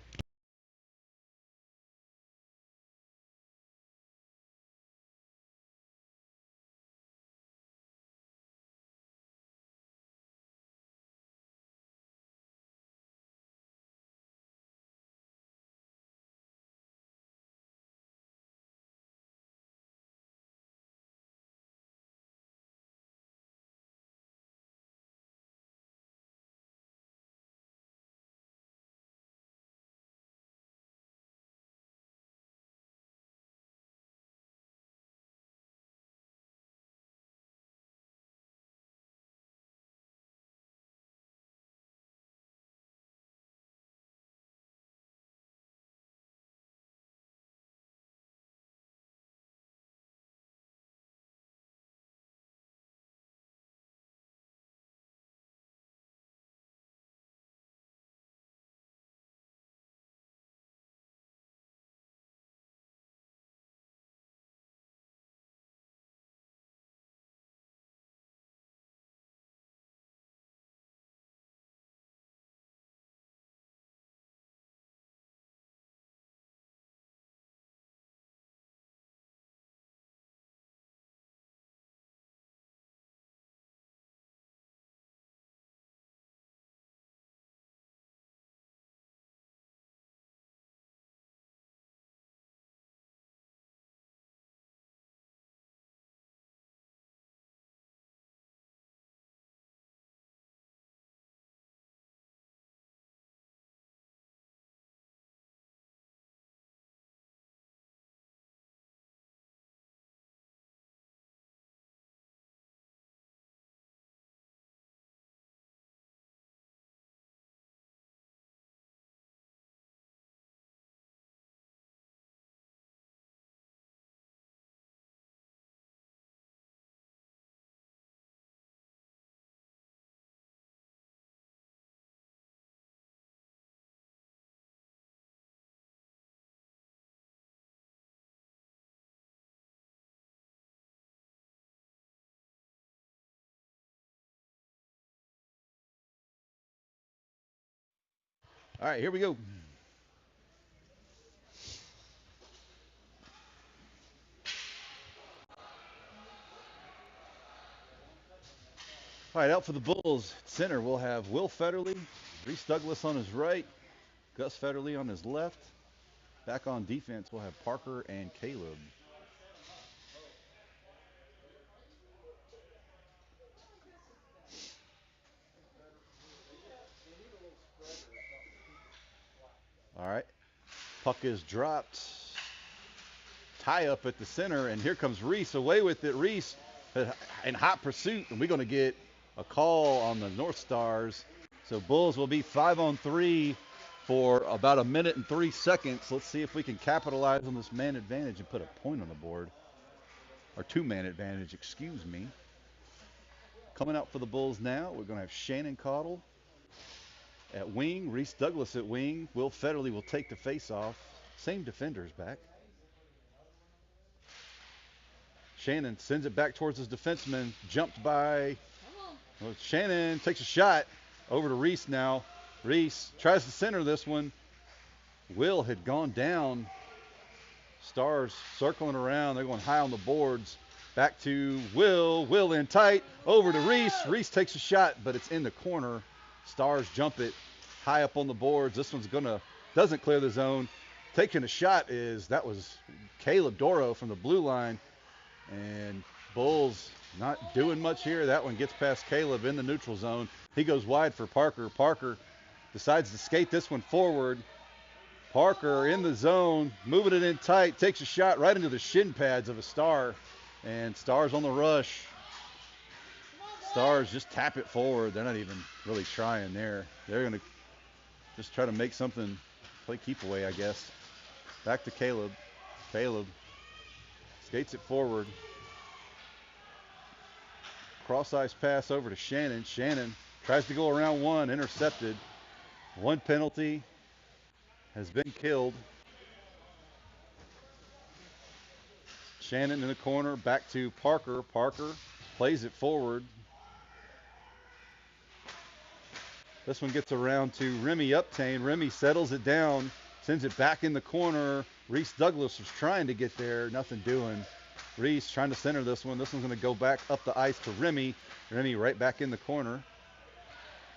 All right, here we go. All right, out for the Bulls. Center, we'll have Will Federley, Reese Douglas on his right, Gus Federley on his left. Back on defense, we'll have Parker and Caleb. Puck is dropped. Tie up at the center, and here comes Reese away with it. Reese in hot pursuit, and we're going to get a call on the Northstars. So Bulls will be 5-on-3 for about 1 minute and 3 seconds. Let's see if we can capitalize on this man advantage and put a point on the board. Or 2-man advantage, excuse me. Coming out for the Bulls now, we're going to have Shannon Caudle at wing, Reese Douglas at wing. Will Federley will take the face-off. Same defenders back. Shannon sends it back towards his defenseman. Jumped by. Well, Shannon takes a shot over to Reese now. Reese tries to center this one. Will had gone down. Stars circling around. They're going high on the boards. Back to Will. Will in tight. Over to Reese. Reese takes a shot, but it's in the corner. Stars jump it high up on the boards. This one's doesn't clear the zone. Taking a shot that was Caleb Doro from the blue line. And Bulls not doing much here. That one gets past Caleb in the neutral zone. He goes wide for Parker. Parker decides to skate this one forward. Parker in the zone, moving it in tight, takes a shot right into the shin pads of a Star. And Stars on the rush. Stars just tap it forward. They're not even really trying there. They're going to just try to make something, play keep away, I guess. Back to Caleb. Caleb skates it forward. Cross-ice pass over to Shannon. Shannon tries to go around one, intercepted. One penalty has been killed. Shannon in the corner, back to Parker. Parker plays it forward. This one gets around to Remy Uptain. Remy settles it down, sends it back in the corner. Reese Douglas was trying to get there, nothing doing. Reese trying to center this one. This one's going to go back up the ice to Remy. Remy right back in the corner.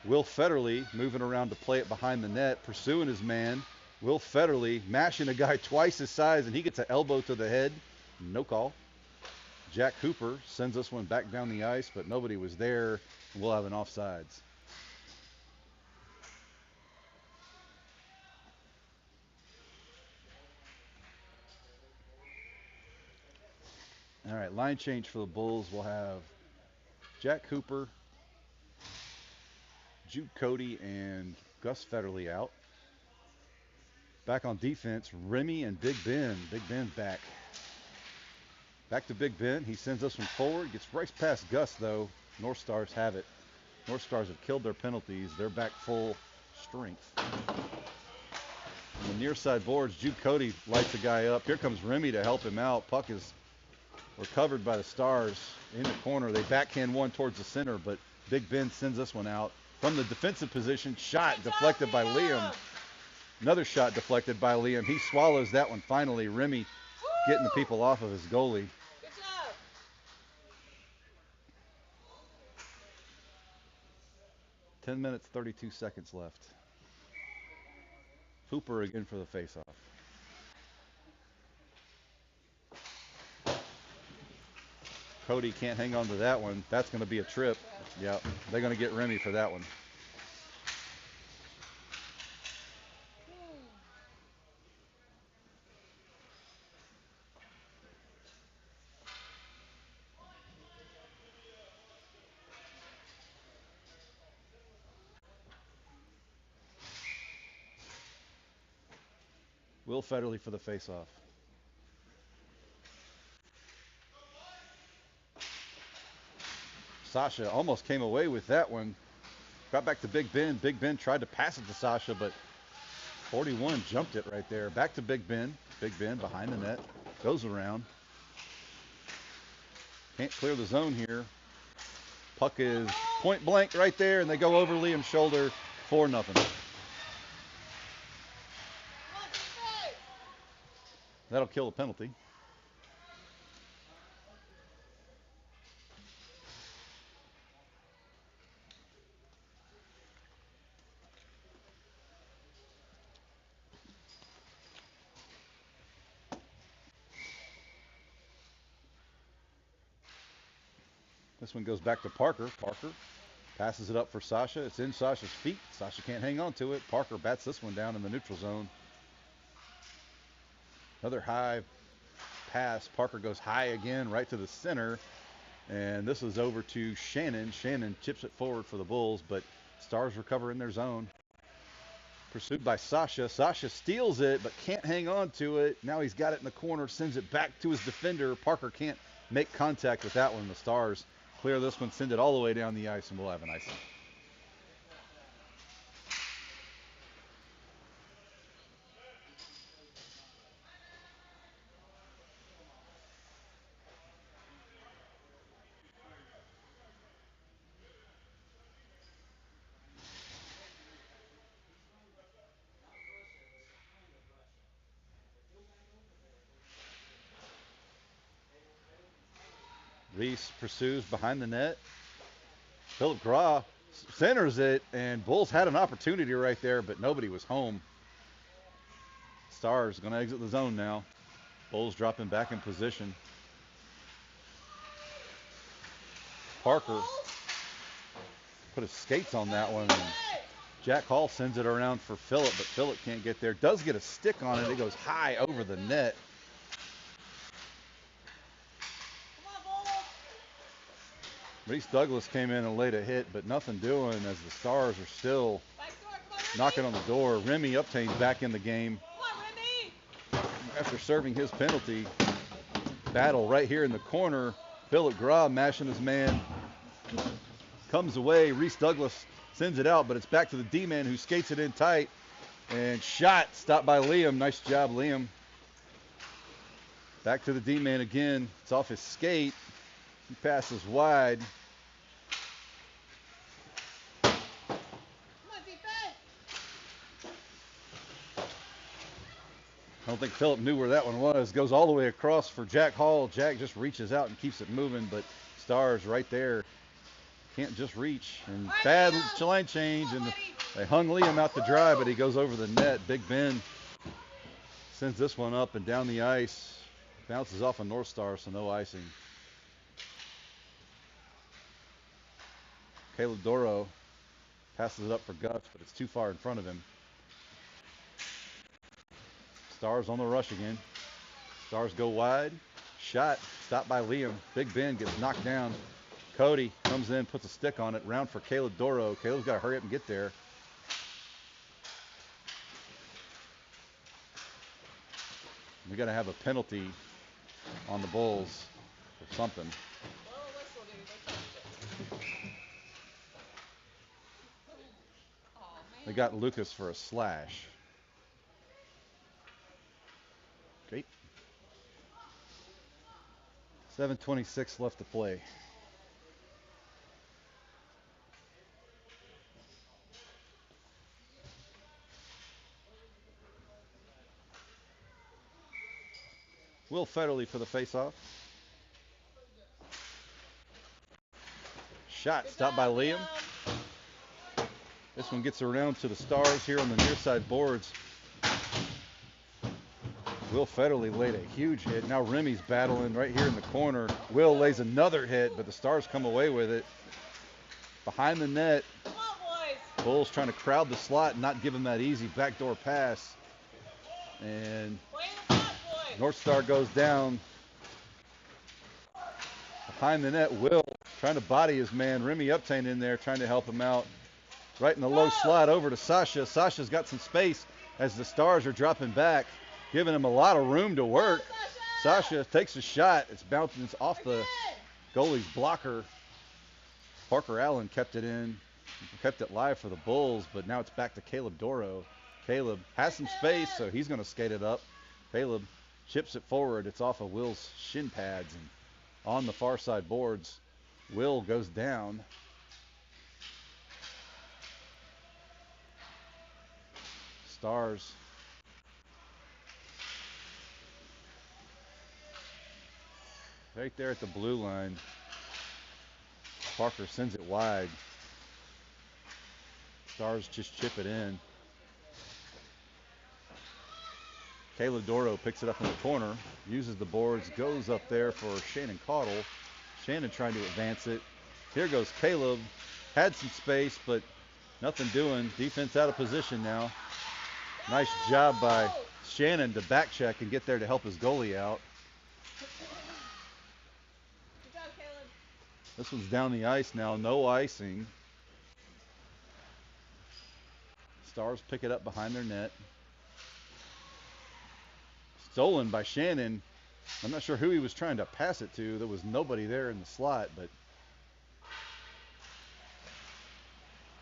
Will Federley moving around to play it behind the net, pursuing his man. Will Federley mashing a guy twice his size, and he gets an elbow to the head. No call. Jack Hooper sends this one back down the ice, but nobody was there, and we'll have an offsides. All right, line change for the Bulls. We'll have Jack Hooper, Jude Cody, and Gus Federley out. Back on defense, Remy and Big Ben. Big Ben's back. Back to Big Ben. He sends this one forward. Gets right past Gus, though. Northstars have it. Northstars have killed their penalties. They're back full strength. On the near side boards, Jude Cody lights a guy up. Here comes Remy to help him out. Puck is recovered by the Stars in the corner. They backhand one towards the center, but Big Ben sends this one out. From the defensive position, shot deflected by Liam. Another shot deflected by Liam. He swallows that one finally. Remy getting the people off of his goalie. Good job. 10 minutes, 32 seconds left. Hooper again for the faceoff. Cody can't hang on to that one. That's going to be a trip. Yeah, they're going to get Remy for that one. Will Federley for the faceoff. Sasha almost came away with that one. Got back to Big Ben. Big Ben tried to pass it to Sasha, but 41 jumped it right there. Back to Big Ben. Big Ben behind the net. Goes around. Can't clear the zone here. Puck is point blank right there, and they go over Liam's shoulder 4-0. That'll kill a penalty. This one goes back to Parker. Parker passes it up for Sasha. It's in Sasha's feet. Sasha can't hang on to it. Parker bats this one down in the neutral zone. Another high pass. Parker goes high again, right to the center. And this is over to Shannon. Shannon chips it forward for the Bulls, but Stars recover in their zone. Pursued by Sasha. Sasha steals it, but can't hang on to it. Now he's got it in the corner, sends it back to his defender. Parker can't make contact with that one. The Stars clear this one, send it all the way down the ice, and we'll have an icing. Reese pursues behind the net. Philip Graw centers it, and Bulls had an opportunity right there, but nobody was home. Stars going to exit the zone now. Bulls dropping back in position. Parker put his skates on that one, and Jack Hall sends it around for Philip, but Philip can't get there. Does get a stick on it. It goes high over the net. Reese Douglas came in and laid a hit, but nothing doing as the Stars are still knocking on the door. Remy Uptain's back in the game after serving his penalty. Battle right here in the corner. Philip Graw mashing his man. Comes away. Reese Douglas sends it out, but it's back to the D-man who skates it in tight. And shot stopped by Liam. Nice job, Liam. Back to the D-man again. It's off his skate. He passes wide. I don't think Philip knew where that one was. Goes all the way across for Jack Hall. Jack just reaches out and keeps it moving, but Stars right there can't just reach. And bad line change, and they hung Liam out to dry, but he goes over the net. Big Ben sends this one up and down the ice. Bounces off a Northstar, so no icing. Caleb Doro passes it up for Gus, but it's too far in front of him. Stars on the rush again. Stars go wide. Shot stopped by Liam. Big Ben gets knocked down. Cody comes in, puts a stick on it. Round for Caleb Doro. Caleb's got to hurry up and get there. We got to have a penalty on the Bulls or something. They got Lucas for a slash. Okay. 7:26 left to play. Will Federley for the faceoff. Shot stopped by Liam. This one gets around to the Stars here on the near side boards. Will Federley laid a huge hit. Now Remy's battling right here in the corner. Will lays another hit, but the Stars come away with it. Behind the net. Come on, boys. Bulls trying to crowd the slot and not give him that easy backdoor pass. And Northstar goes down. Behind the net, Will trying to body his man. Remy Uptain in there trying to help him out. Right in the low slot over to Sasha. Sasha's got some space as the Stars are dropping back, giving him a lot of room to work. Sasha takes a shot. It's bouncing off the goalie's blocker. Parker Allen kept it in, kept it live for the Bulls, but now it's back to Caleb Doro. Caleb has some space, so he's going to skate it up. Caleb chips it forward. It's off of Will's shin pads, and on the far side boards, Will goes down. Stars right there at the blue line. Parker sends it wide. Stars just chip it in. Caleb Doro picks it up in the corner, uses the boards, goes up there for Shannon Caudle. Shannon trying to advance it. Here goes Caleb. Had some space, but nothing doing. Defense out of position now. Nice job by Shannon to back check and get there to help his goalie out. Good job, Caleb. This one's down the ice now, no icing. Stars pick it up behind their net. Stolen by Shannon. I'm not sure who he was trying to pass it to. There was nobody there in the slot, but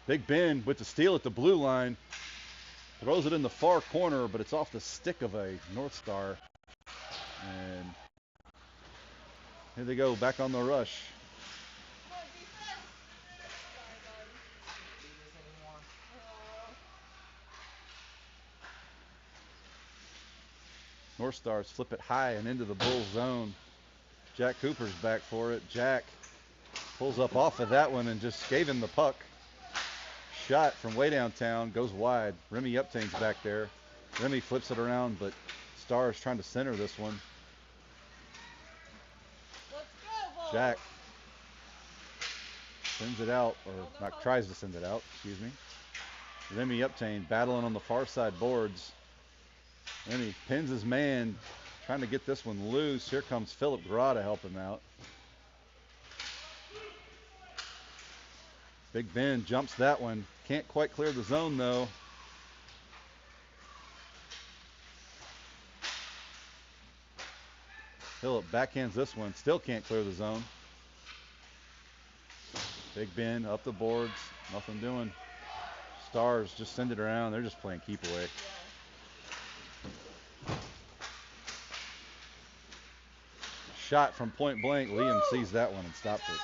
Big Ben with the steal at the blue line. Throws it in the far corner, but it's off the stick of a Northstar. And here they go, back on the rush. Come on, defense. Sorry, bud. Do this anymore. Northstars flip it high and into the Bulls zone. Jack Cooper's back for it. Jack pulls up off of that one and just gave him the puck. Shot from way downtown, goes wide. Remy Uptain's back there. Remy flips it around, but Stars trying to center this one. Let's go, Bulls. Jack sends it out, or not, tries to send it out, excuse me. Remy Uptain battling on the far side boards. Remy pins his man, trying to get this one loose. Here comes Philip Gra to help him out. Big Ben jumps that one. Can't quite clear the zone though. Philip backhands this one. Still can't clear the zone. Big Ben up the boards. Nothing doing. Stars just send it around. They're just playing keep away. Shot from point blank. Liam sees that one and stops it.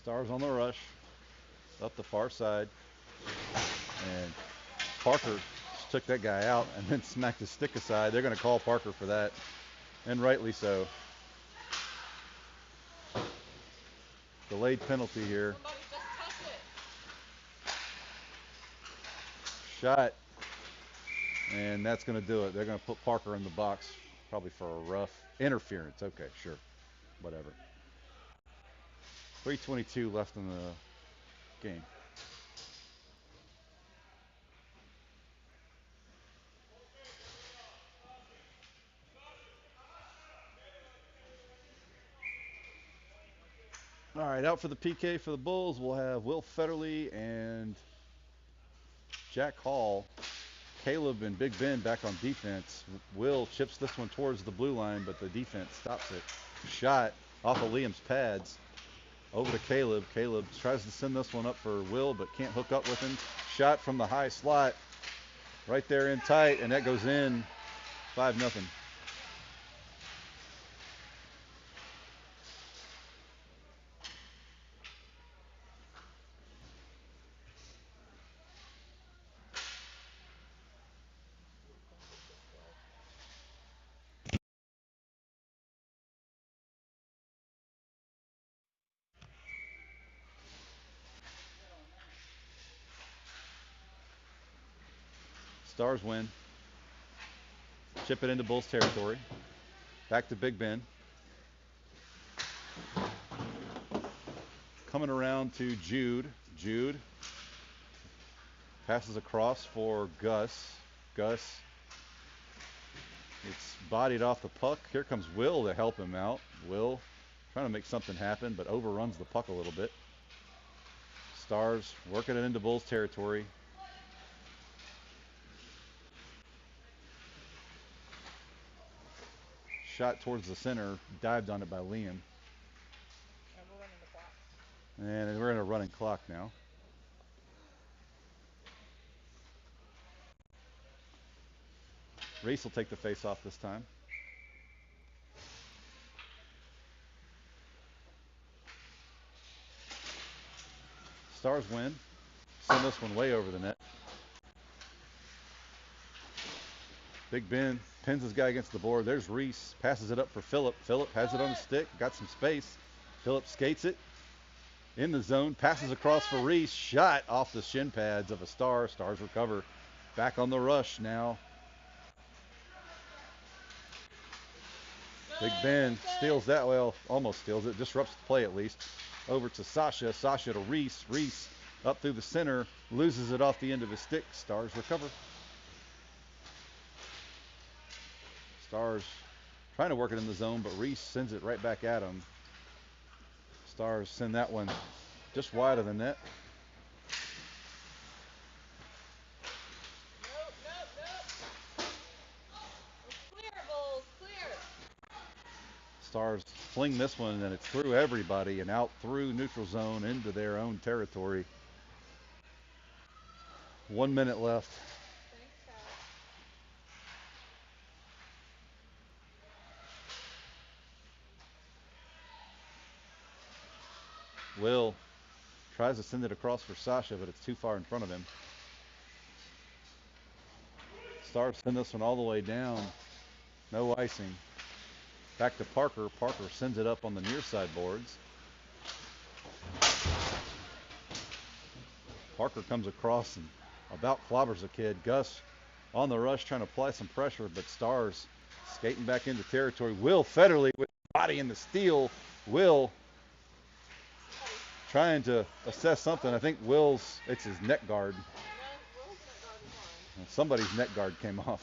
Stars on the rush. Up the far side. And Parker just took that guy out and then smacked his stick aside. They're going to call Parker for that. And rightly so. Delayed penalty here. Somebody just touch it. Shot. And that's going to do it. They're going to put Parker in the box probably for a rough interference. Okay, sure. Whatever. 3:22 left in the game. All right, out for the PK for the Bulls, we'll have Will Federley and Jack Hall. Caleb and Big Ben back on defense. Will chips this one towards the blue line, but the defense stops it. Shot off of Liam's pads. Over to Caleb. Caleb tries to send this one up for Will, but can't hook up with him. Shot from the high slot. Right there in tight, and that goes in 5-0. Stars win. Chip it into Bulls territory. Back to Big Ben. Coming around to Jude. Jude passes across for Gus. Gus. It's bodied off the puck. Here comes Will to help him out. Will trying to make something happen, but overruns the puck a little bit. Stars working it into Bulls territory. Shot towards the center, dived on it by Liam. And we're running the clock. And we're in a running clock now. Reese will take the face off this time. Stars win. Send this one way over the net. Big Ben pins his guy against the board. There's Reese. Passes it up for Phillip. Phillip has it on the stick. Got some space. Phillip skates it in the zone. Passes across for Reese. Shot off the shin pads of a Star. Stars recover. Back on the rush now. Big Ben steals that. Well, almost steals it. Disrupts the play at least. Over to Sasha. Sasha to Reese. Reese up through the center. Loses it off the end of his stick. Stars recover. Stars trying to work it in the zone, but Reese sends it right back at him. Stars send that one just wide of the net. Nope. It's clear, Bulls, clear. Stars fling this one, and it's through everybody and out through neutral zone into their own territory. 1 minute left. Thanks, Kat. Will tries to send it across for Sasha, but it's too far in front of him. Stars send this one all the way down. No icing. Back to Parker. Parker sends it up on the near side boards. Parker comes across and about clobbers a kid. Gus on the rush trying to apply some pressure, but Stars skating back into territory. Will Federley with body in the steal. Will trying to assess something. I think it's his neck guard. No, Will's net guard one. Somebody's neck guard came off.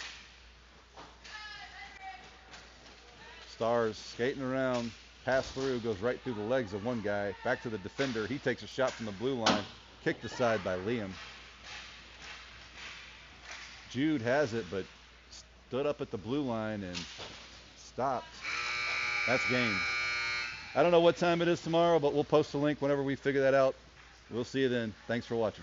Stars skating around, pass through, goes right through the legs of one guy. Back to the defender. He takes a shot from the blue line. Kicked aside by Liam. Jude has it, but stood up at the blue line and stopped. That's game. I don't know what time it is tomorrow, but we'll post a link whenever we figure that out. We'll see you then. Thanks for watching.